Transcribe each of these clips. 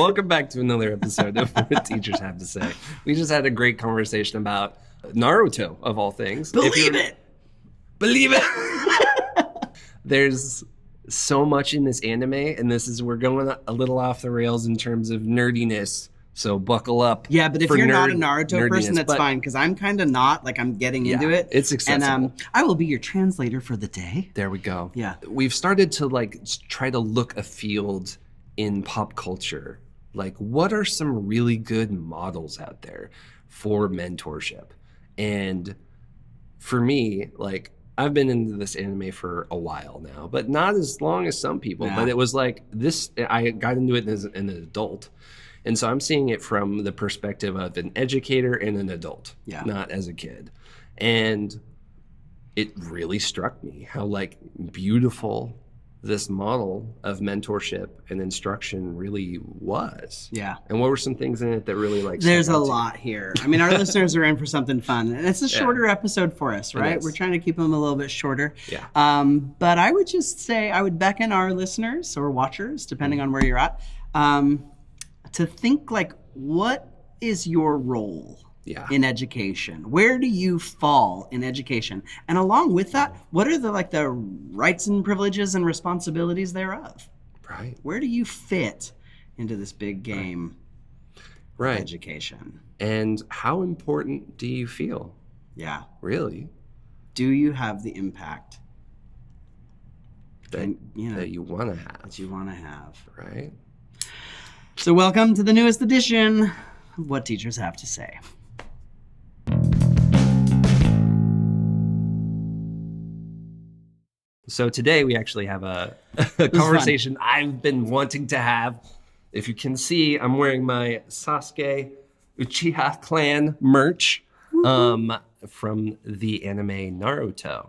Welcome back to another episode of What Teachers Have to Say. We just had a great conversation about Naruto, of all things. Believe it! There's so much in this anime, and we're going a little off the rails in terms of nerdiness. So buckle up. Yeah, but if you're not a Naruto person, that's fine, because I'm kind of not. Like, I'm getting into it. It's accessible. And I will be your translator for the day. There we go. Yeah. We've started to try to look afield in pop culture. Like, what are some really good models out there for mentorship? And for me, I've been into this anime for a while now, but not as long as some people. Yeah. But it was like this, I got into it as an adult. And so I'm seeing it from the perspective of an educator and an adult, not as a kid. And it really struck me how beautiful this model of mentorship and instruction really was. Yeah. And what were some things in it that really There's a lot here. I mean, our listeners are in for something fun. And it's a shorter episode for us, right? We're trying to keep them a little bit shorter. Yeah. But I would just say, I would beckon our listeners or watchers, depending on where you're at, to think what is your role in education? Where do you fall in education? And along with that, what are the rights and privileges and responsibilities thereof? Right. Where do you fit into this big game of education? And how important do you feel? Yeah. Really? Do you have the impact that you want to have? That you want to have. Right. So welcome to the newest edition of What Teachers Have to Say. So today we actually have a conversation I've been wanting to have. If you can see, I'm wearing my Sasuke Uchiha clan merch from the anime Naruto.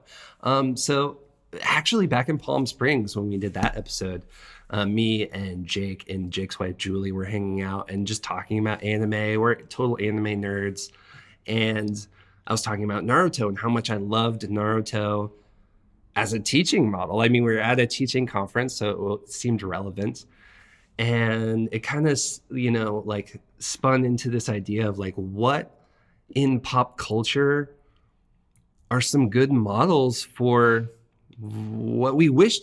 So actually back in Palm Springs when we did that episode, me and Jake and Jake's wife Julie were hanging out and just talking about anime. We're total anime nerds. And I was talking about Naruto and how much I loved Naruto as a teaching model. I mean, we were at a teaching conference, so it seemed relevant. And it kind of, spun into this idea of what in pop culture are some good models for what we wish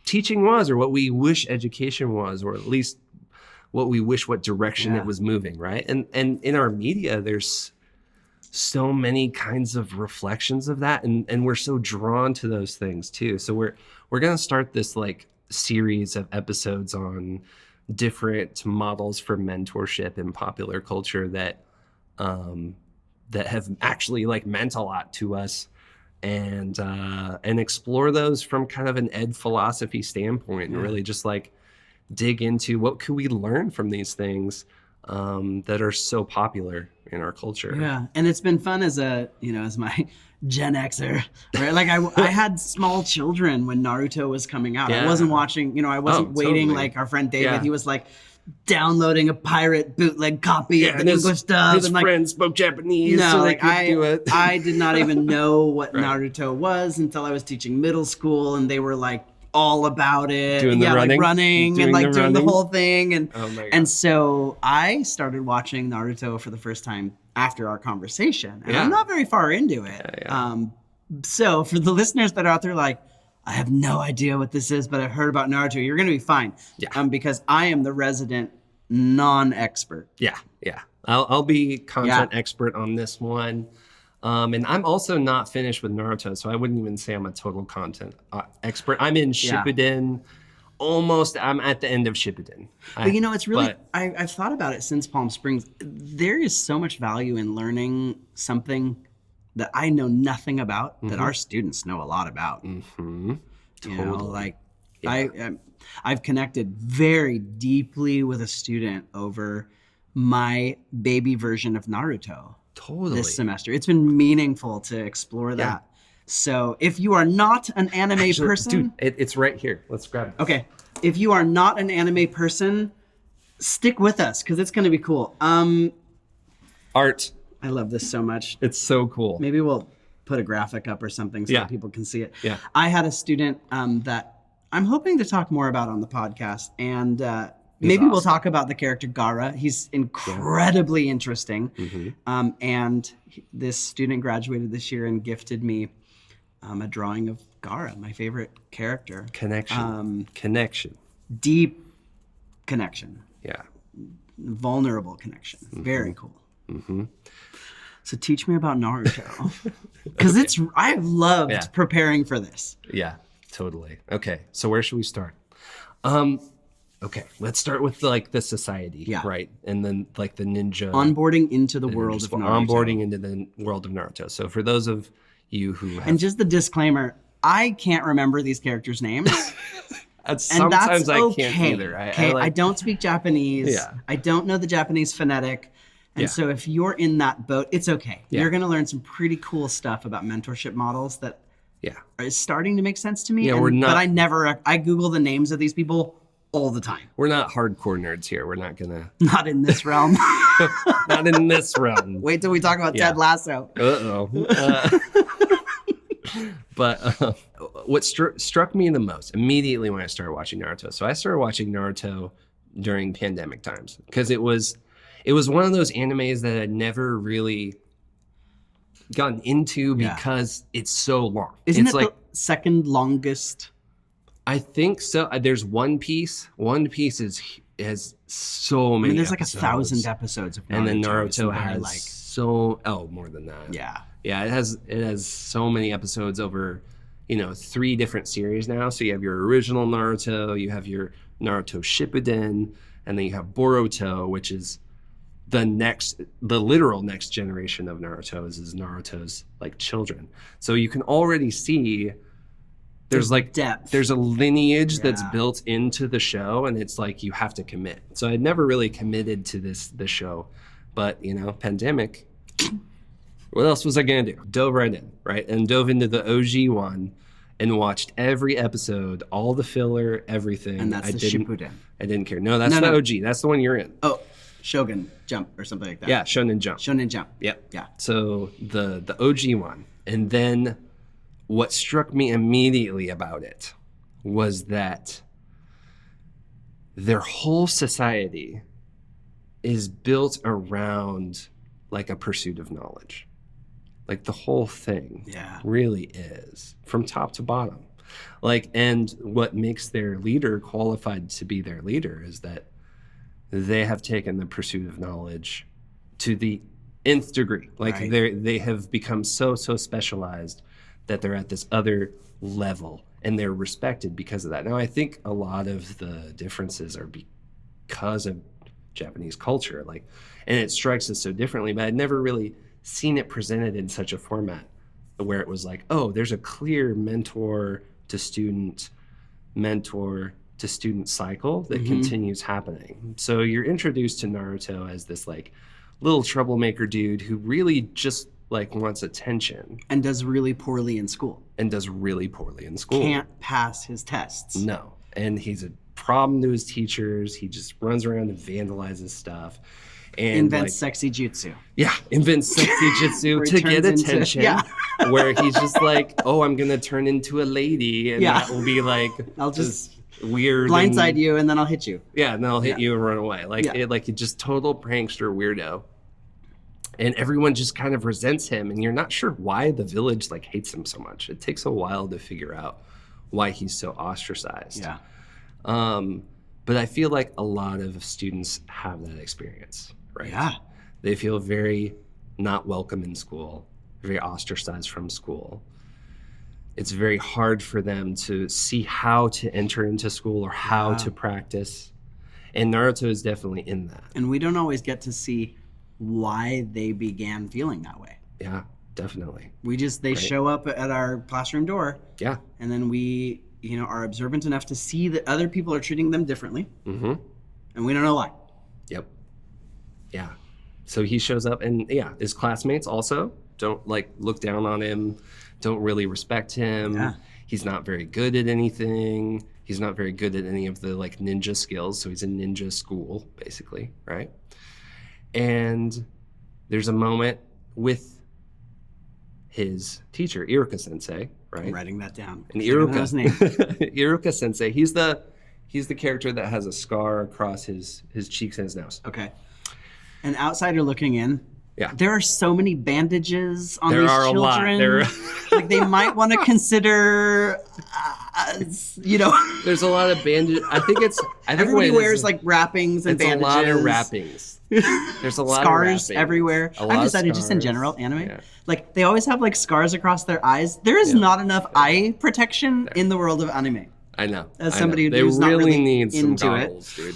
teaching was, or what we wish education was, or at least what we wish what direction it was moving, right? And in our media, there's so many kinds of reflections of that, and we're so drawn to those things too. So we're going to start this series of episodes on different models for mentorship in popular culture that have actually meant a lot to us, and explore those from kind of an ed philosophy standpoint, and really just dig into what could we learn from these things that are so popular in our culture. Yeah, and it's been fun as my Gen Xer, right? I had small children when Naruto was coming out. I wasn't watching, I wasn't waiting totally. Our friend David, he was downloading a pirate bootleg copy of the English dub. His friends spoke Japanese, no, so they could do it. I did not even know what Naruto was until I was teaching middle school, and they were all about it. Doing the running? Running doing and doing the whole thing. And oh my God. And so I started watching Naruto for the first time after our conversation. And I'm not very far into it. So for the listeners that are out there I have no idea what this is, but I've heard about Naruto, you're going to be fine. Yeah. Because I am the resident non-expert. Yeah. I'll be content expert on this one. And I'm also not finished with Naruto, so I wouldn't even say I'm a total content expert. I'm in Shippuden. Almost, I'm at the end of Shippuden. But it's really, I've thought about it since Palm Springs. There is so much value in learning something that I know nothing about, that our students know a lot about. Mm-hmm. Totally. I've connected very deeply with a student over my baby version of Naruto. Totally. This semester. It's been meaningful to explore that. So if you are not an anime person... Dude, it's right here. Let's grab it. Okay. If you are not an anime person, stick with us, because it's going to be cool. Art. I love this so much. It's so cool. Maybe we'll put a graphic up or something so that people can see it. Yeah. I had a student that I'm hoping to talk more about on the podcast, and Maybe we'll talk about the character Gaara. He's incredibly interesting. And this student graduated this year and gifted me a drawing of Gaara, my favorite character. Connection. Deep connection. Yeah. Vulnerable connection. Very cool. So teach me about Naruto. Because I've loved preparing for this. Yeah, totally. Okay, so where should we start? Okay, let's start with like the society, right? And then like the ninja. Onboarding into the world of Naruto. Onboarding into the world of Naruto. So for those of you who have... And just the disclaimer, I can't remember these characters' names. Sometimes I can't either. I don't speak Japanese. Yeah. I don't know the Japanese phonetic. And so if you're in that boat, it's okay. Yeah. You're going to learn some pretty cool stuff about mentorship models that is starting to make sense to me. Yeah, we're not... But I Google the names of these people all the time. We're not hardcore nerds here. We're not going to... Not in this realm. Not in this realm. Wait till we talk about Ted Lasso. But what struck me the most immediately when I started watching Naruto. So I started watching Naruto during pandemic times because it was one of those animes that I'd never really gotten into because it's so long. Isn't it's it like the second longest? I think so. There's One Piece. One Piece has so many. There's episodes. Like 1,000 episodes of Naruto. And then Naruto has more than that. Yeah, it has so many episodes over, 3 different series now. So you have your original Naruto, you have your Naruto Shippuden, and then you have Boruto, which is the literal next generation of Naruto's is Naruto's like children. So you can already see there's like depth. There's a lineage that's built into the show, and it's like you have to commit. So I'd never really committed to this show, but pandemic. What else was I gonna do? Dove right in, right? And dove into the OG one and watched every episode, all the filler, everything. And that's the Shippuden. I didn't care. No, that's the OG. That's the one you're in. Oh, Shogun Jump or something like that. Yeah, Shonen Jump. Shonen Jump. Yep. Yeah. So the OG one. And then what struck me immediately about it was that their whole society is built around like a pursuit of knowledge. Like the whole thing really is from top to bottom. Like, and what makes their leader qualified to be their leader is that they have taken the pursuit of knowledge to the nth degree. Like they have become so specialized that they're at this other level and they're respected because of that. Now, I think a lot of the differences are because of Japanese culture, like, and it strikes us so differently, but I'd never really seen it presented in such a format where it was like, oh, there's a clear mentor to student cycle that continues happening. So you're introduced to Naruto as this like little troublemaker dude who really just like wants attention. And does really poorly in school. Can't pass his tests. No. And he's a problem to his teachers. He just runs around and vandalizes stuff. And invents sexy jutsu. Yeah, invents sexy jutsu to get attention. Where he's just like, oh, I'm going to turn into a lady. And that will be like, I'll just weird. Blindside you and then I'll hit you. Yeah, and then I'll hit you and run away. Like, it just total prankster weirdo. And everyone just kind of resents him. And you're not sure why the village like hates him so much. It takes a while to figure out why he's so ostracized. Yeah. But I feel like a lot of students have that experience. Right. Yeah. They feel very not welcome in school, very ostracized from school. It's very hard for them to see how to enter into school or how to practice. And Naruto is definitely in that. And we don't always get to see why they began feeling that way. Yeah, definitely. They show up at our classroom door. Yeah. And then we, are observant enough to see that other people are treating them differently. Mm-hmm. And we don't know why. Yep. Yeah. So he shows up and his classmates also don't like look down on him, don't really respect him. Yeah. He's not very good at anything. He's not very good at any of the like ninja skills. So he's in ninja school, basically, right? And there's a moment with his teacher, Iruka Sensei, right? I'm writing that down. And Iruka Sensei, he's He's the character that has a scar across his cheeks and his nose. Okay. An outsider looking in. Yeah. There are so many bandages on There these are children. a lot. Like they might want to consider, There's a lot of bandages. I think everybody wears like wrappings and bandages. It's a lot of wrappings. There's a lot scars of wrappings. Everywhere. I've decided just in general, anime, Yeah. like they always have like scars across their eyes. There is not enough eye protection in the world of anime. I know. As somebody who's they not really really need some into goggles, dude.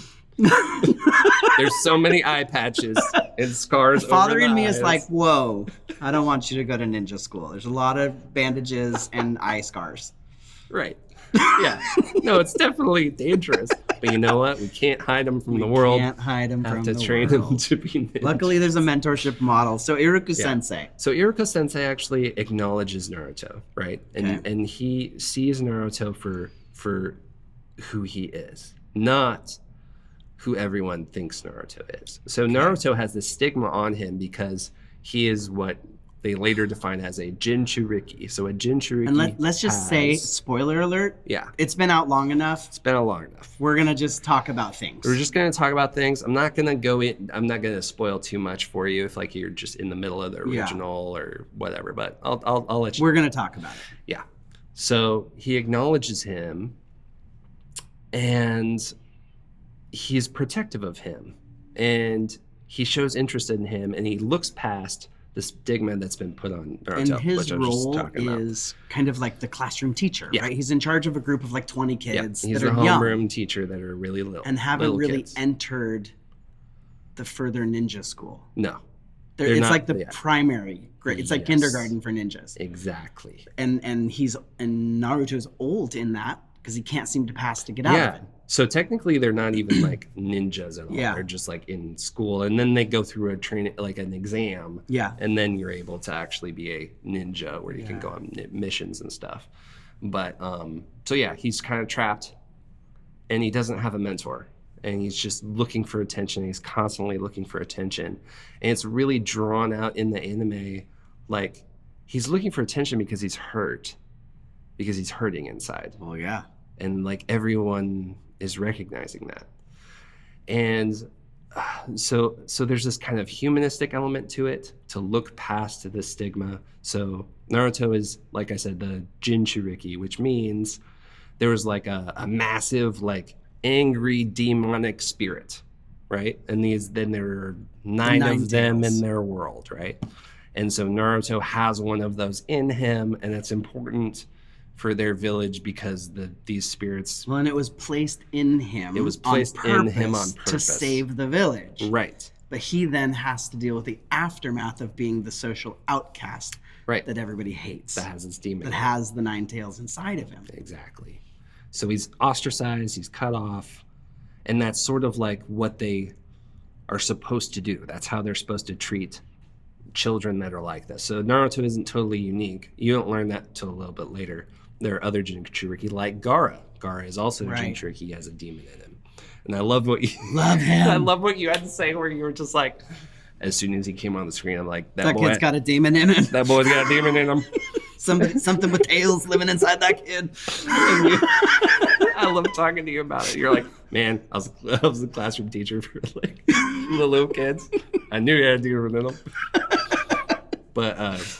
There's so many eye patches and scars. The father in me eyes. is like, whoa, I don't want you to go to ninja school. There's a lot of bandages and eye scars. Right. Yeah. No, it's definitely dangerous. But you know what? We can't hide them from the world. Can't hide them from the world. Have to train them to be ninjas. Luckily, there's a mentorship model. So Iruka Sensei. So Iruka Sensei actually acknowledges Naruto, right? And he sees Naruto for who he is, not who everyone thinks Naruto is. So Naruto has this stigma on him because he is what they later define as a Jinchuriki. So a Jinchuriki. And let's just say, spoiler alert. Yeah. It's been out long enough. It's been out long enough. We're going to just talk about things. We're just going to talk about things. I'm not going to spoil too much for you if like you're just in the middle of the original or whatever, but I'll let you. We're going to talk about it. Yeah. So he acknowledges him and he's protective of him and he shows interest in him and he looks past the stigma that's been put on Naruto. And his role is kind of like the classroom teacher, right? He's in charge of a group of like 20 kids He's that a are young homeroom teacher that are really little. And haven't really kids. entered the further ninja school. No. It's not, like the primary grade. It's like kindergarten for ninjas. Exactly. And Naruto's old in that because he can't seem to pass to get out of it. So technically they're not even like ninjas at all. Yeah. They're just like in school and then they go through a training, like an exam. Yeah. And then you're able to actually be a ninja where you can go on missions and stuff. But so yeah, he's kind of trapped and he doesn't have a mentor and he's just looking for attention. He's constantly looking for attention. And it's really drawn out in the anime. Like he's looking for attention because he's hurt, because he's hurting inside. Oh yeah. And like everyone is recognizing that. And so there's this kind of humanistic element to it, to look past the stigma. So Naruto is, like I said, the Jinchuriki, which means there was like a massive, like angry demonic spirit, right? And then there are nine of them in their world, right? And so Naruto has one of those in him, and it's important for their village because these spirits. Well, and it was placed in him. It was placed in him on purpose to save the village. Right. But he then has to deal with the aftermath of being the social outcast. Right. That everybody hates. That has its demon. That has the nine tails inside of him. Exactly. So he's ostracized. He's cut off, and that's sort of like what they are supposed to do. That's how they're supposed to treat children that are like this. So Naruto isn't totally unique. You don't learn that until a little bit later. There are other Jinchuriki like Gaara. Gaara is also a Jinchuriki. He has a demon in him. And I love what you I love what you had to say where you were just like, as soon as he came on the screen, I'm like, that kid's got a demon in him. That boy's got a demon in him. Something with tails living inside that kid. I love talking to you about it. You're like, man, I was a classroom teacher for like the little kids. I knew you had a demon in them. But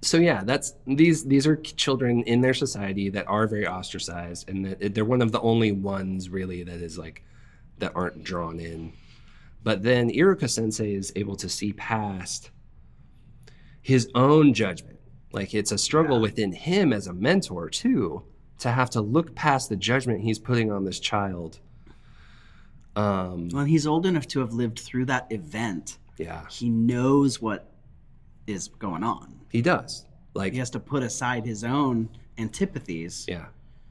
so yeah, these are children in their society that are very ostracized, and they're one of the only ones really that is like that aren't drawn in. But then Iruka Sensei is able to see past his own judgment. Like it's a struggle within him as a mentor too, to have to look past the judgment he's putting on this child. Well, he's old enough to have lived through that event. Yeah, he knows what is going on. He does. Like he has to put aside his own antipathies. Yeah,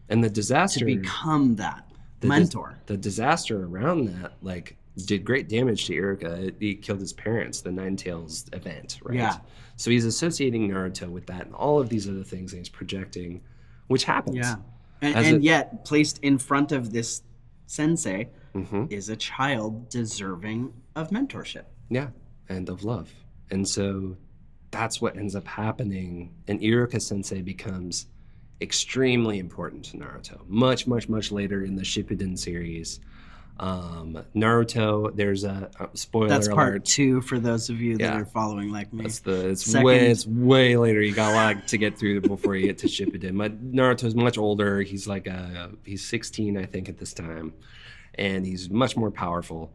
and the disaster to become that mentor. The disaster around that, like, did great damage to Iruka. He killed his parents. The Nine Tails event, right? Yeah. So he's associating Naruto with that and all of these other things, and he's projecting, which happens. Yeah, and yet placed in front of this sensei is a child deserving of mentorship. Yeah, and of love, and so. That's what ends up happening, and Iruka Sensei becomes extremely important to Naruto. Much, much, much later in the Shippuden series. Naruto, there's a spoiler That's part alert. 2 for those of you that are following like me. It's way later. You got a lot to get through before you get to Shippuden. But Naruto's much older. He's like he's 16, I think, at this time, and he's much more powerful.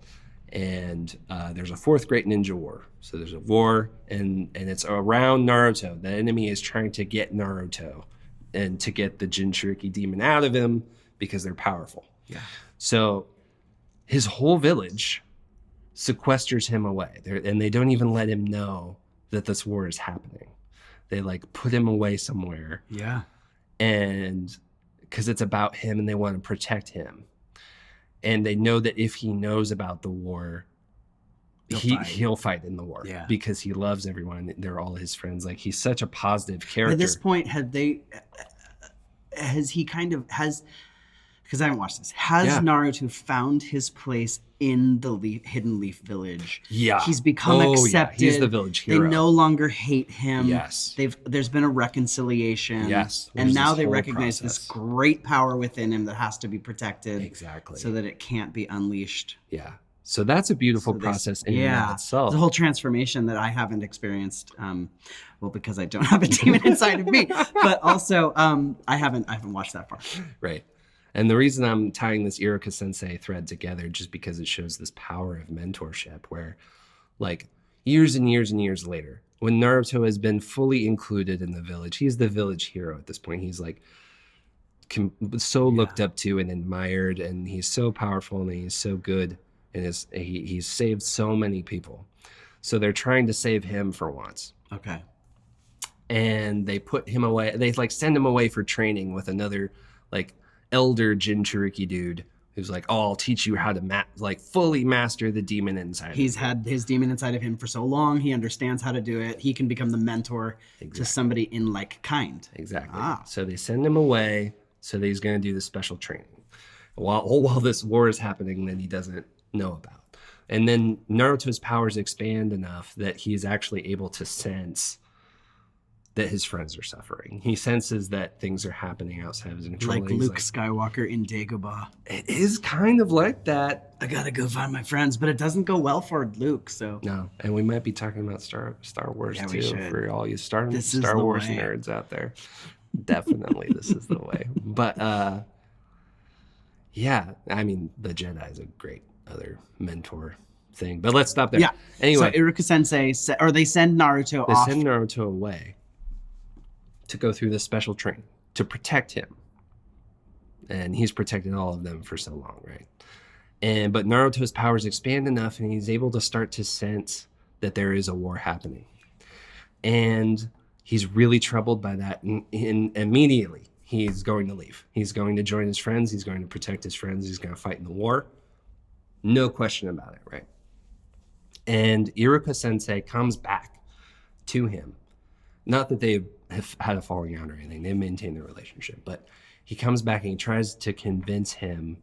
And there's a 4th Great Ninja War. So there's a war, and it's around Naruto. The enemy is trying to get Naruto and to get the Jinchuriki demon out of him because they're powerful. Yeah. So his whole village sequesters him away, and they don't even let him know that this war is happening. They like put him away somewhere. Yeah. And because it's about him and they want to protect him. And they know that if he knows about the war, he'll fight in the war. Yeah. Because he loves everyone. They're all his friends. Like, he's such a positive character. At this point, because I haven't watched this, has Naruto found his place in the Hidden Leaf Village? Yeah. He's become accepted. Yeah. He's the village hero. They no longer hate him. Yes. There's been a reconciliation. Yes. And now they recognize this great power within him that has to be protected. Exactly. So that it can't be unleashed. Yeah. So that's a beautiful process in and of itself. It's a whole transformation that I haven't experienced. Well, because I don't have a demon inside of me, but also I haven't watched that far. Right. And the reason I'm tying this Iruka Sensei thread together, just because it shows this power of mentorship, where like years and years and years later, when Naruto has been fully included in the village, he's the village hero at this point. He's like so looked up to and admired, and he's so powerful and he's so good, and he's saved so many people. So they're trying to save him for once. Okay. And they put him away. They like send him away for training with another like elder Jinchuriki dude who's like, oh, I'll teach you how to fully master the demon inside. He's had his demon inside of him for so long. He understands how to do it. He can become the mentor to somebody in like kind. Exactly. So they send him away so that he's going to do this special training while this war is happening that he doesn't know about. And then Naruto's powers expand enough that he is actually able to sense that his friends are suffering. He senses that things are happening outside of his control. Like Luke Skywalker in Dagobah. It is kind of like that. I gotta go find my friends, but it doesn't go well for Luke, so. No, and we might be talking about Star Wars too, for all you Star Wars nerds out there. Definitely this is the way. But yeah, I mean, the Jedi is a great other mentor thing. But let's stop there. Yeah. Anyway. So Iruka Sensei, or they send Naruto off. They send Naruto away to go through this special training to protect him. And he's protected all of them for so long, right? But Naruto's powers expand enough and he's able to start to sense that there is a war happening. And he's really troubled by that. And immediately he's going to leave. He's going to join his friends. He's going to protect his friends. He's going to fight in the war. No question about it, right? And Iruka Sensei comes back to him. Not that they have had a falling out or anything. They've maintained their relationship. But he comes back and he tries to convince him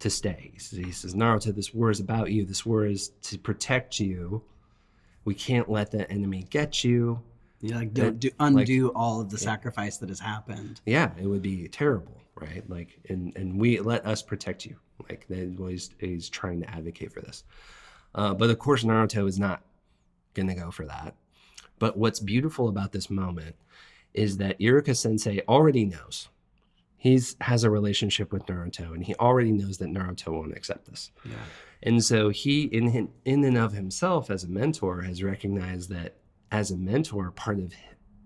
to stay. He says, Naruto, this war is about you. This war is to protect you. We can't let the enemy get you. You undo all of the sacrifice that has happened. Yeah, it would be terrible, right? Like, and we let us protect you. Like, he's trying to advocate for this. But of course, Naruto is not going to go for that. But what's beautiful about this moment is that Iruka Sensei already knows. He has a relationship with Naruto, and he already knows that Naruto won't accept this. Yeah. And so he, in and of himself as a mentor, has recognized that as a mentor, part of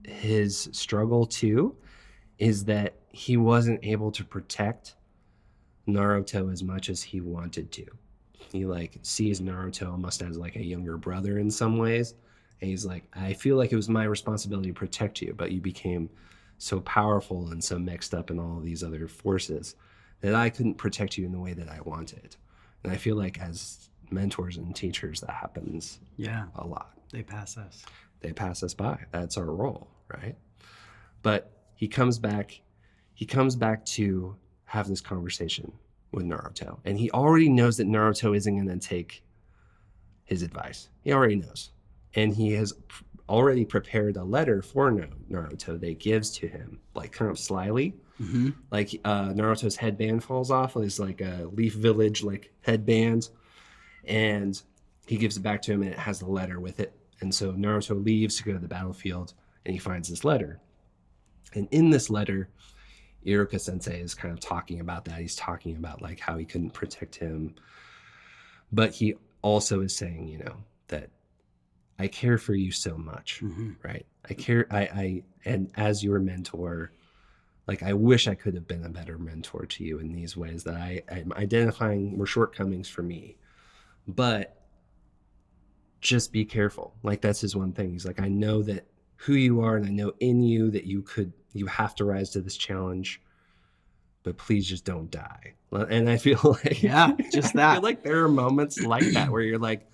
his struggle too is that he wasn't able to protect Naruto as much as he wanted to. He like sees Naruto almost as like a younger brother in some ways. And he's like, I feel like it was my responsibility to protect you, but you became so powerful and so mixed up in all of these other forces that I couldn't protect you in the way that I wanted. And I feel like as mentors and teachers, that happens a lot. They pass us. They pass us by. That's our role, right? But he comes back to have this conversation with Naruto. And he already knows that Naruto isn't going to take his advice. He already knows. And he has already prepared a letter for Naruto that he gives to him, like kind of slyly. Mm-hmm. Like Naruto's headband falls off. It's like a Leaf Village like headband, and he gives it back to him, and it has the letter with it. And so Naruto leaves to go to the battlefield, and he finds this letter. And in this letter, Iruka Sensei is kind of talking about that. He's talking about like how he couldn't protect him, but he also is saying, you know, that I care for you so much, right? And as your mentor, like, I wish I could have been a better mentor to you in these ways that I'm identifying were shortcomings for me. But just be careful. Like, that's his one thing. He's like, I know that who you are, and I know in you that you have to rise to this challenge, but please just don't die. And I feel like, just that. I feel like there are moments like that where you're like,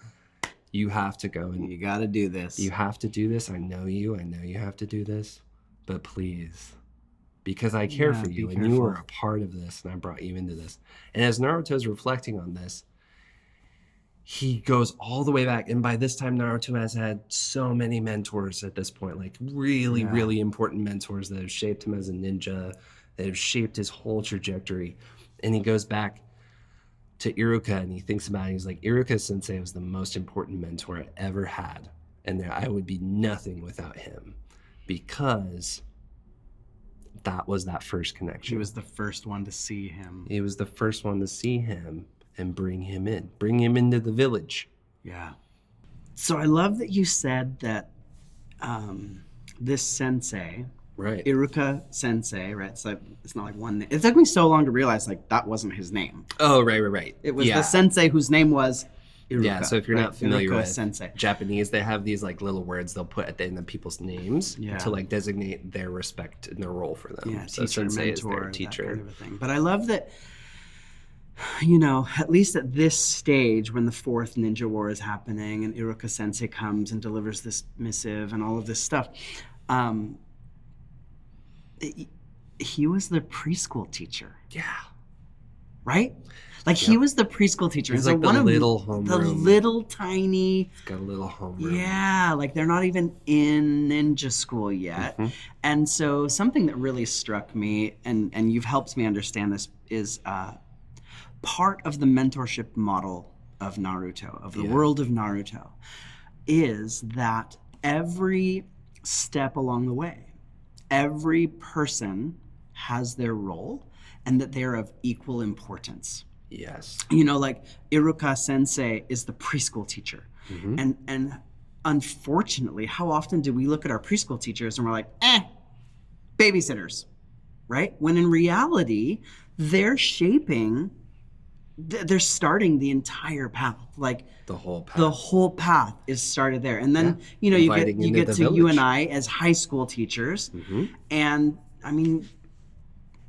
you have to go and you got to do this. You have to do this. I know you have to do this, but please, because I care for you and you are a part of this and I brought you into this. And as Naruto's reflecting on this, he goes all the way back. And by this time, Naruto has had so many mentors at this point, like really, really important mentors that have shaped him as a ninja, that have shaped his whole trajectory. And he goes back to Iruka and he thinks about it. He's like, Iruka Sensei was the most important mentor I ever had. And I would be nothing without him, because that was that first connection. He was the first one to see him. He was the first one to see him and bring him into the village. Yeah. So I love that you said that this sensei, right, Iruka Sensei, right? So it's not like one name. It took me so long to realize like that wasn't his name. Oh, right. It was the sensei whose name was Iruka. Yeah, so if you're not familiar Iruka with Sensei. Japanese, they have these like little words they'll put at the end of people's names to like designate their respect and their role for them. Yeah, so teacher, sensei mentor, is their teacher. That kind of a thing. But I love that, you know, at least at this stage when the fourth ninja war is happening and Iruka Sensei comes and delivers this missive and all of this stuff, he was the preschool teacher. Yeah. Right? Like he was the preschool teacher. He's like the little homeroom. The little tiny. He's got a little homeroom. Yeah, like they're not even in ninja school yet. Mm-hmm. And so something that really struck me, and you've helped me understand this, is part of the mentorship model of Naruto, of the world of Naruto, is that every step along the way, every person has their role and that they're of equal importance. Yes. You know, like Iruka Sensei is the preschool teacher. Mm-hmm. And unfortunately, how often do we look at our preschool teachers and we're like, babysitters, right? When in reality, they're starting the entire path. Like the whole path. The whole path is started there. And then, you know, you get to village. You and I as high school teachers. Mm-hmm. And I mean,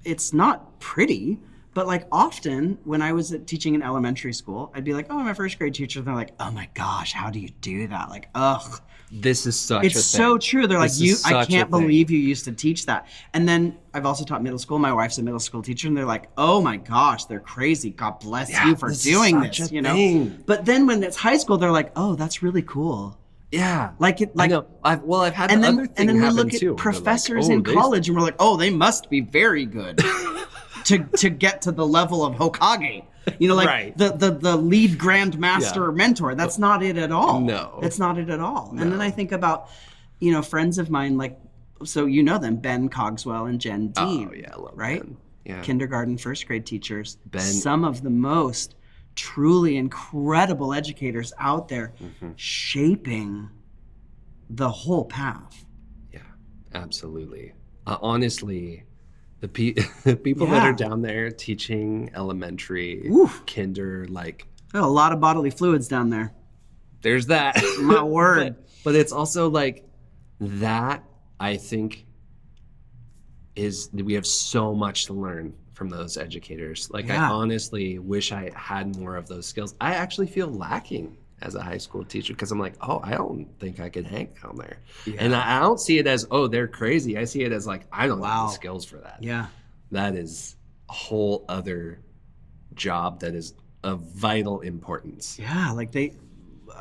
it's not pretty, but like often when I was teaching in elementary school, I'd be like, oh, I'm a first grade teacher. And they're like, oh my gosh, how do you do that? Like, ugh. This is such a thing. It's so true. They're like, I can't believe you used to teach that. And then I've also taught middle school. My wife's a middle school teacher, and they're like, oh my gosh, they're crazy. God bless you for doing this, you know? Thing. But then when it's high school, they're like, oh, that's really cool. Yeah. I know. I've had the other thing happen too. And then we look at professors in college, and we're like, oh, they must be very good to get to the level of Hokage. You know, like the lead grand master mentor. That's not it at all. No. That's not it at all. No. And then I think about, you know, friends of mine, like, so you know them, Ben Cogswell and Jen Dean. Oh, yeah, I love right? Ben. Yeah. Kindergarten, first grade teachers. Ben. Some of the most truly incredible educators out there shaping the whole path. Yeah, absolutely. Honestly, the people that are down there teaching elementary, kinder, like... Oh, a lot of bodily fluids down there. There's that. My word. But it's also like that, I think, we have so much to learn from those educators. Like, I honestly wish I had more of those skills. I actually feel lacking as a high school teacher because I'm like, oh, I don't think I could hang down there. Yeah. And I don't see it as, oh, they're crazy. I see it as like, I don't have the skills for that. Yeah. That is a whole other job that is of vital importance. Yeah, like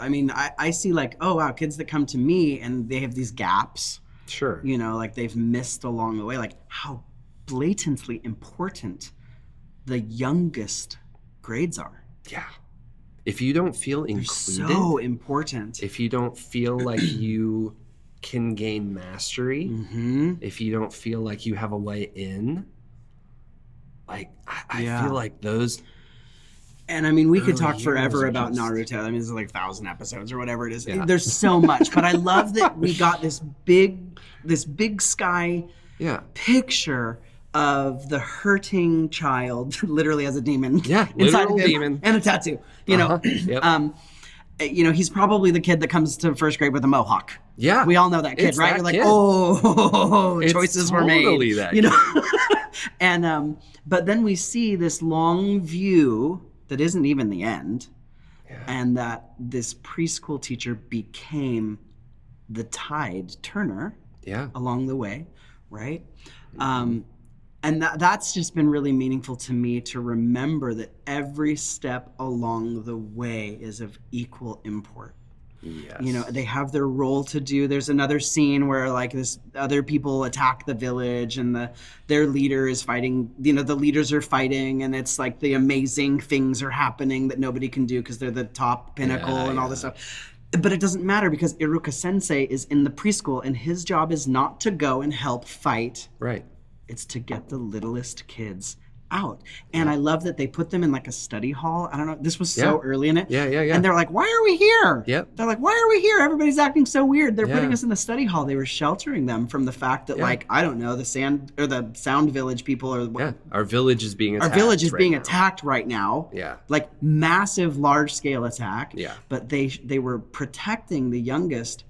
I mean, I see like, oh wow, kids that come to me and they have these gaps. Sure. You know, like they've missed along the way, like how blatantly important the youngest grades are. Yeah. If you don't feel included, so important. If you don't feel like you can gain mastery, if you don't feel like you have a way in, like I feel like those. And I mean, we could talk forever about Naruto. I mean, there's like 1,000 episodes or whatever it is. Yeah. There's so much, but I love that we got this big sky picture of the hurting child, literally as a demon, inside of him, demon, and a tattoo. You know, you know, he's probably the kid that comes to first grade with a mohawk. Yeah, we all know that kid, it's right? You're like, choices were made. That you know, and but then we see this long view that isn't even the end, and that this preschool teacher became the tide turner. Along the way, right? And that's just been really meaningful to me to remember that every step along the way is of equal import. Yes. You know, they have their role to do. There's another scene where like this other people attack the village and their leader is fighting, you know, the leaders are fighting and it's like the amazing things are happening that nobody can do because they're the top pinnacle and all this stuff. But it doesn't matter because Iruka Sensei is in the preschool and his job is not to go and help fight. Right. It's to get the littlest kids out. And I love that they put them in like a study hall. I don't know. This was so early in it. And they're like, why are we here? They're like, why are we here? Everybody's acting so weird. They're putting us in the study hall. They were sheltering them from the fact that like, I don't know, the sound village people are our village is being attacked. Our village is being attacked right now. Like massive, large scale attack. But they were protecting the youngest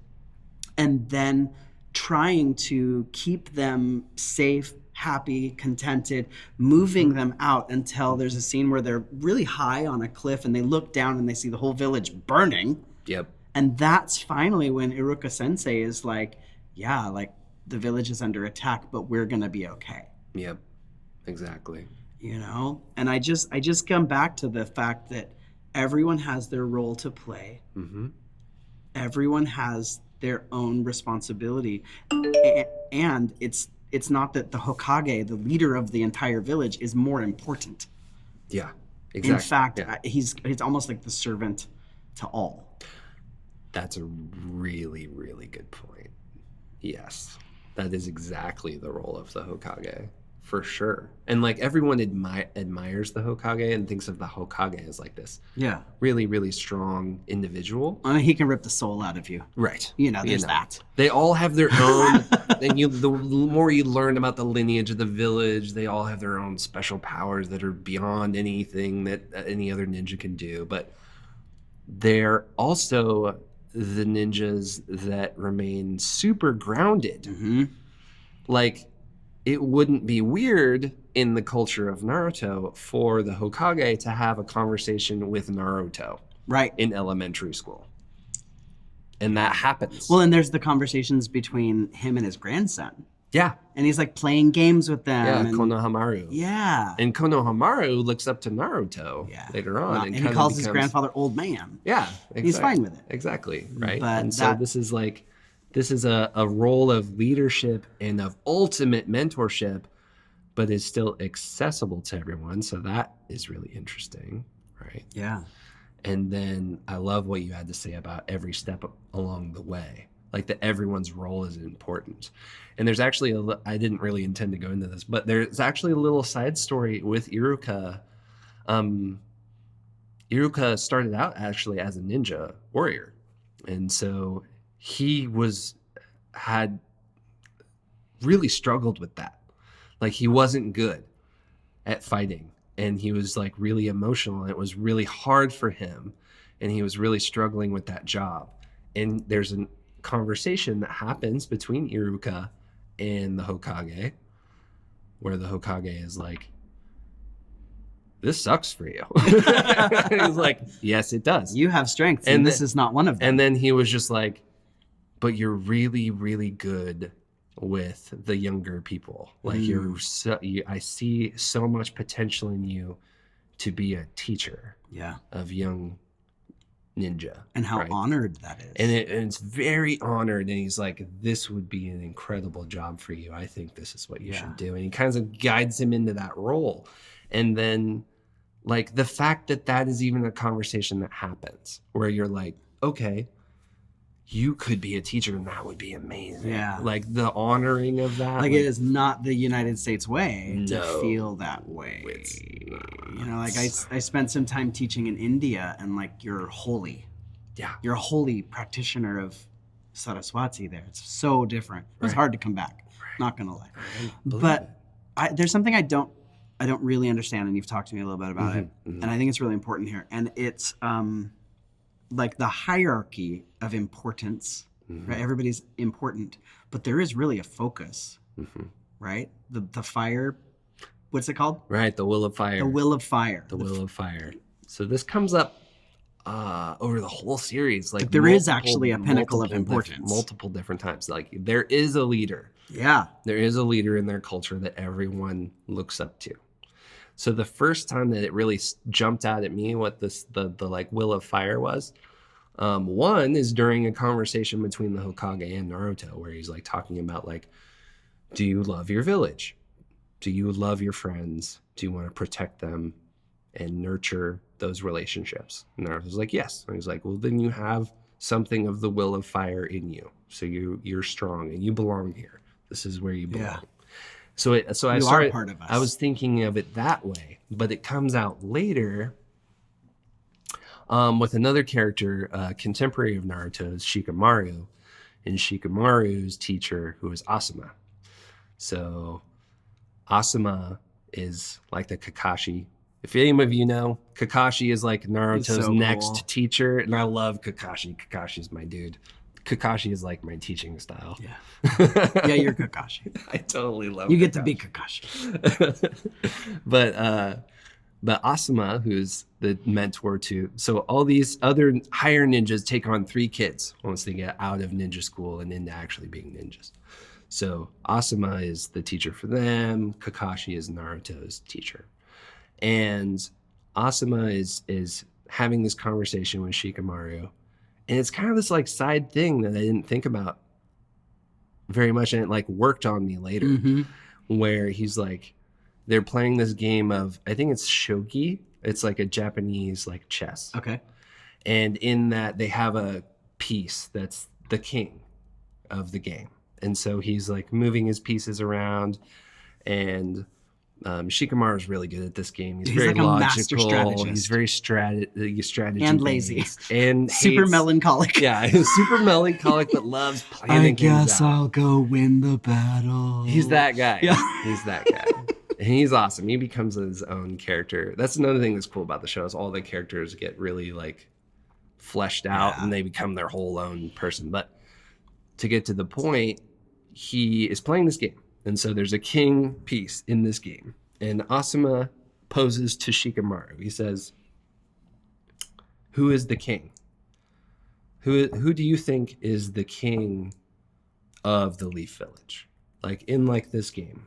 and then trying to keep them safe, happy, contented, moving them out until there's a scene where they're really high on a cliff and they look down and they see the whole village burning. And that's finally when Iruka Sensei is like, yeah, like the village is under attack, but we're going to be okay. Exactly. You know? And I just come back to the fact that everyone has their role to play. Everyone has their own responsibility. And it's not that the Hokage, the leader of the entire village, is more important. Exactly. In fact, he's almost like the servant to all. That's a really, really good point. Yes, that is exactly the role of the Hokage, for sure. And like everyone admires the Hokage and thinks of the Hokage as like this really, really strong individual. I mean, he can rip the soul out of you. Right. You know, there's that. They all have their own, and the more you learn about the lineage of the village, they all have their own special powers that are beyond anything that any other ninja can do. But they're also the ninjas that remain super grounded. Like, it wouldn't be weird in the culture of Naruto for the Hokage to have a conversation with Naruto in elementary school. And that happens. Well, and there's the conversations between him and his grandson. And he's like playing games with them. Konohamaru. And Konohamaru looks up to Naruto later on. And he calls his grandfather old man. Exactly. He's fine with it. Exactly, right? But so this is a role of leadership and of ultimate mentorship, but is still accessible to everyone. So that is really interesting, right? And then I love what you had to say about every step along the way, like that everyone's role is important. And there's actually I didn't really intend to go into this, but there's actually a little side story with Iruka. Iruka started out actually as a ninja warrior. And so he had really struggled with that. Like he wasn't good at fighting and he was like really emotional and it was really hard for him and he was really struggling with that job. And there's a conversation that happens between Iruka and the Hokage where the Hokage is like, this sucks for you. He's like, yes, it does. You have strengths and this is not one of them. And then he was just like, but you're really, really good with the younger people. Like I see so much potential in you to be a teacher of young ninja. And how honored that is. And it's very honored. And he's like, this would be an incredible job for you. I think this is what you should do. And he kind of guides him into that role. And then like the fact that that is even a conversation that happens where you're like, okay, you could be a teacher and that would be amazing. Yeah. Like the honoring of that. Like it is not the United States way to feel that way. You know, like I spent some time teaching in India and like you're holy. Yeah. You're a holy practitioner of Saraswati there. It's so different. It was hard to come back. Not gonna lie. But there's something I don't really understand, and you've talked to me a little bit about it. And I think it's really important here. And it's like the hierarchy of importance, right? Everybody's important, but there is really a focus, right? The fire, what's it called? Right, the will of fire. The will of fire. The will of fire. So this comes up over the whole series. Like there is actually a pinnacle of importance. Multiple different times. Like there is a leader. Yeah. There is a leader in their culture that everyone looks up to. So the first time that it really jumped out at me what the like will of fire was, one is during a conversation between the Hokage and Naruto, where he's like talking about like, do you love your village? Do you love your friends? Do you want to protect them and nurture those relationships? And Naruto's like, yes. And he's like, well, then you have something of the will of fire in you. So you're strong and you belong here. This is where you belong. Yeah. So I started, part of us. I was thinking of it that way, but it comes out later with another character, contemporary of Naruto, is Shikamaru, and Shikamaru's teacher, who is Asuma. So Asuma is like the Kakashi. If any of you know, Kakashi is like Naruto's next teacher, and I love Kakashi. Kakashi's my dude. Kakashi is like my teaching style. Yeah. Yeah, you're Kakashi. I totally love you. Kakashi. Get to be Kakashi. But Asuma, who's the mentor to, so all these other higher ninjas take on 3 kids once they get out of ninja school and into actually being ninjas. So Asuma is the teacher for them. Kakashi is Naruto's teacher. And Asuma is having this conversation with Shikamaru. And it's kind of this like side thing that I didn't think about very much. And it like worked on me later where he's like, they're playing this game of, I think it's shogi. It's like a Japanese like chess. Okay. And in that they have a piece that's the king of the game. And so he's like moving his pieces around, and Shikamaru is really good at this game. He's very like logical. A master strategist. He's very strategy and lazy and super melancholic. Yeah, he's super melancholic, but loves planning things out. I guess I'll go win the battle. He's that guy. Yeah, he's that guy. And he's awesome. He becomes his own character. That's another thing that's cool about the show is all the characters get really like fleshed out and they become their whole own person. But to get to the point, he is playing this game. And so there's a king piece in this game. And Asuma poses to Shikamaru. He says, who is the king? Who do you think is the king of the Leaf Village? Like in like this game.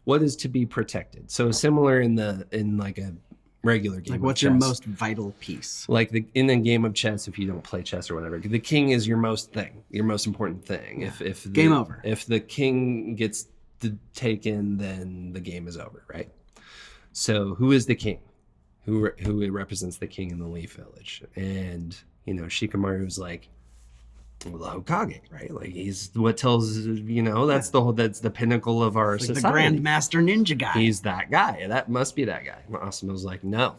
What is to be protected? So similar in like a regular game. Like what's your most vital piece? Like in a game of chess, if you don't play chess or whatever, the king is your most important thing. Yeah. If game over. If the king gets taken, then the game is over, right? So who is the king? Who represents the king in the Leaf Village? And Shikamaru is like, well, the Hokage, right? Like he's what tells that's the pinnacle of our society. The Grand Master Ninja guy. He's that guy. That must be that guy. Asuma's like, no,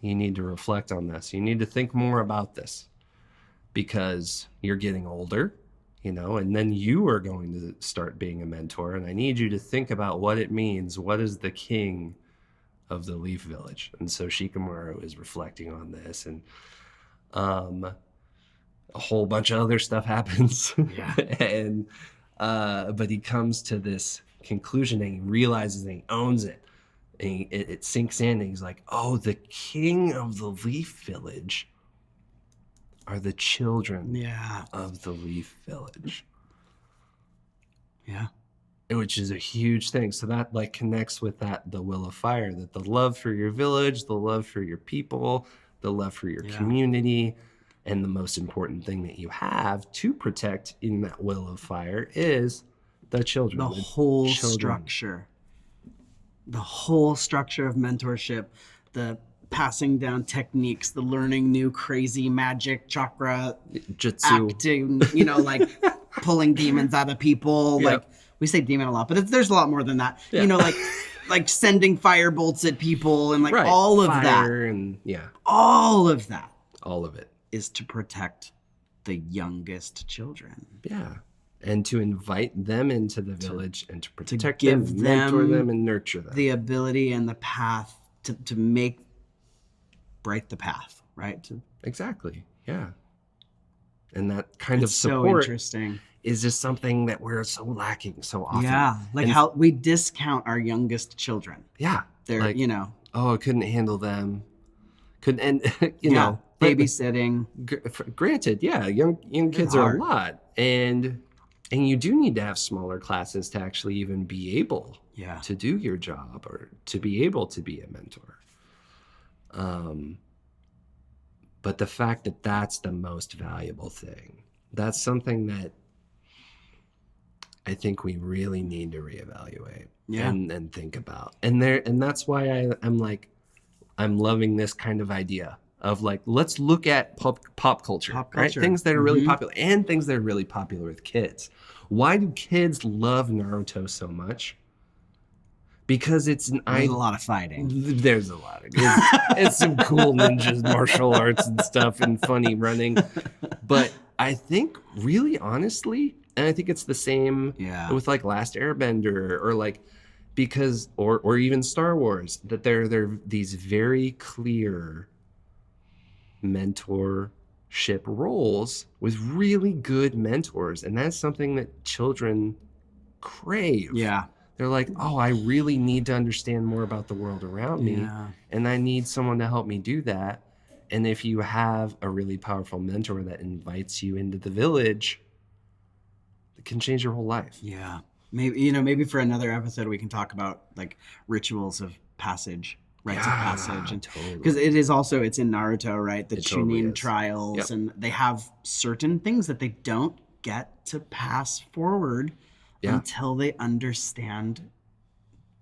you need to reflect on this. You need to think more about this because you're getting older, and then you are going to start being a mentor. And I need you to think about what it means. What is the king of the Leaf Village? And so Shikamaru is reflecting on this, and a whole bunch of other stuff happens. Yeah. And but he comes to this conclusion and he realizes and he owns it. And it sinks in and he's like, oh, the king of the Leaf Village are the children of the Leaf Village. Yeah. Which is a huge thing. So that like connects with the will of fire, that the love for your village, the love for your people, the love for your community, And the most important thing that you have to protect in that will of fire is the children. The whole structure. The whole structure of mentorship, the passing down techniques, the learning new crazy magic, chakra, jutsu, acting, like pulling demons out of people. Yep. Like we say demon a lot, but there's a lot more than that. Yeah. Like sending fire bolts at people and right. all of Fire that. And all of that. All of it is to protect the youngest children. Yeah. And to invite them into the village and to protect them, mentor them, and nurture them. The ability and the path to make bright the path, right? Exactly. Yeah. And that kind of support so interesting. Is just something that we're so lacking so often. Yeah. Like how we discount our youngest children. Yeah. They're, oh, I couldn't handle them. You know. Babysitting. Granted, yeah, young kids are a lot. And you do need to have smaller classes to actually even be able to do your job or to be able to be a mentor. But the fact that that's the most valuable thing, that's something that I think we really need to reevaluate and think about. And that's why I'm loving this kind of idea of let's look at pop culture, right? Things that are really popular and things that are really popular with kids. Why do kids love Naruto so much? Because there's a lot of fighting. There's a lot of it's some cool ninjas, martial arts and stuff, and funny running. But I think really honestly, and I think it's the same with Last Airbender or even Star Wars, that they're these very clear mentorship roles with really good mentors, and that's something that children crave. Yeah. They're like, oh, I really need to understand more about the world around me, and I need someone to help me do that. And if you have a really powerful mentor that invites you into the village, it can change your whole life. Yeah. Maybe for another episode we can talk about rituals of passage. Rites of passage, and because it's in Naruto, right? The Chunin trials, and they have certain things that they don't get to pass forward until they understand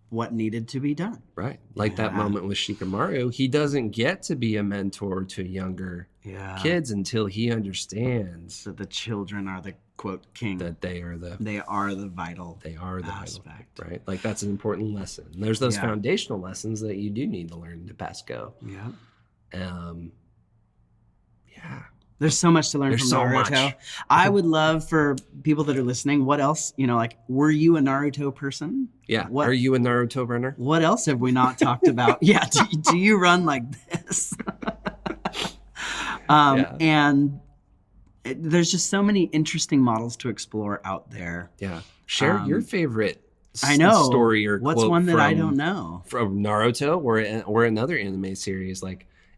what needed to be done. Right, like that moment with Shikamaru, he doesn't get to be a mentor to younger kids until he understands that the children are the quote king. That they are the vital. They are the aspect, vital, right? Like that's an important lesson. There's those foundational lessons that you do need to learn to pass go. Yeah. There's so much to learn from Naruto. I would love for people that are listening, what else, were you a Naruto person? Yeah. Are you a Naruto runner? What else have we not talked about? Yeah. Do you run like this? And there's just so many interesting models to explore out there. Yeah. Share your favorite story or what's quote one that I don't know. From Naruto or another anime series.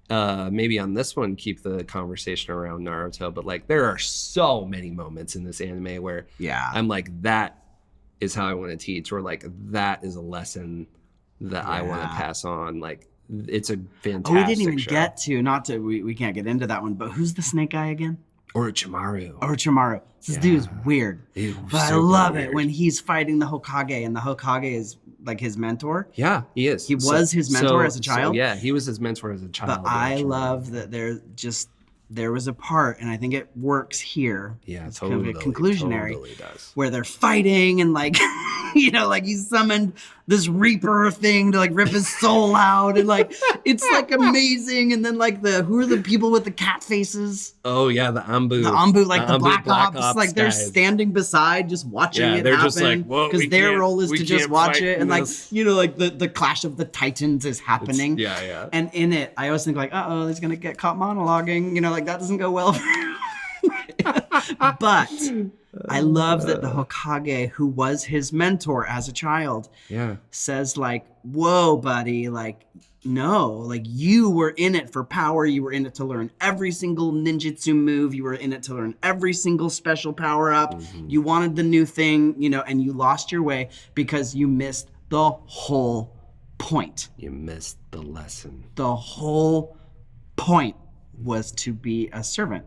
Maybe on this one, keep the conversation around Naruto. But there are so many moments in this anime where I'm like, that is how I want to teach, or that is a lesson that I want to pass on. It's a fantastic we didn't even show. get to, we can't get into that one, but who's the snake guy again? Orochimaru. This dude's weird. But I love it when he's fighting the Hokage, and the Hokage is his mentor. Yeah, he is. He was his mentor as a child. He was his mentor as a child. But I love that there was a part, and I think it works here. Yeah, it's totally. Kind of a conclusionary, totally does. Where they're fighting, and he summoned this Reaper thing to rip his soul out, and it's amazing. And then who are the people with the cat faces? Oh yeah, the Anbu. The Black Ops. They're standing beside, just watching it they're happen. Just whoa, because their role is to just watch it, and this. the clash of the Titans is happening. Yeah. And in it, I always think he's gonna get caught monologuing. That doesn't go well. But I love that the Hokage, who was his mentor as a child, says whoa, buddy, no, you were in it for power. You were in it to learn every single ninjutsu move. You were in it to learn every single special power up. Mm-hmm. You wanted the new thing, and you lost your way because you missed the whole point. You missed the lesson. The whole point was to be a servant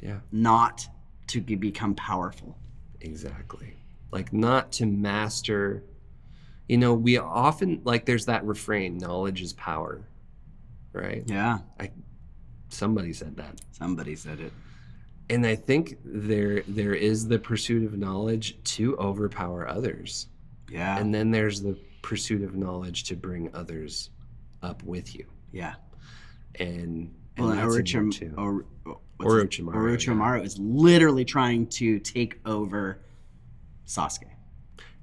Yeah. Not to become powerful. Exactly. Like not to master. You know, we often, like there's that refrain, knowledge is power, right? Yeah. Somebody said that. Somebody said it. And I think there is the pursuit of knowledge to overpower others. Yeah. And then there's the pursuit of knowledge to bring others up with you. Yeah. And well, that's Orochimaru is literally trying to take over Sasuke.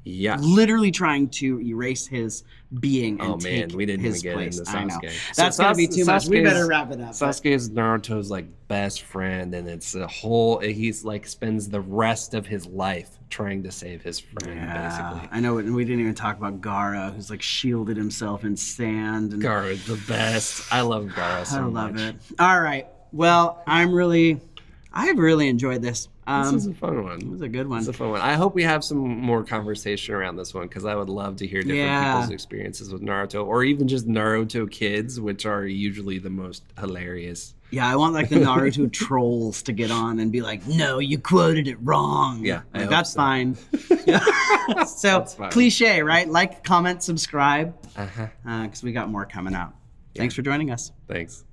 Yeah. Literally trying to erase his being and take we didn't his even get place. into I know. Sasuke. That's going to be too much. We better wrap it up. Sasuke is Naruto's like best friend, and it's a whole. He's like spends the rest of his life trying to save his friend. Basically, I know. And we didn't even talk about Gaara, who's like shielded himself in sand. And Gaara is the best. I love Gaara so much. I love it. All right. Well, I have really enjoyed this. This was a fun one. It was a good one. It's a fun one. I hope we have some more conversation around this one because I would love to hear different people's experiences with Naruto, or even just Naruto kids, which are usually the most hilarious. Yeah, I want like the Naruto trolls to get on and be like, "No, you quoted it wrong." Yeah, like, that's fine. So that's fine. Cliche, right? Like, comment, subscribe, because we got more coming out. Thanks for joining us. Thanks.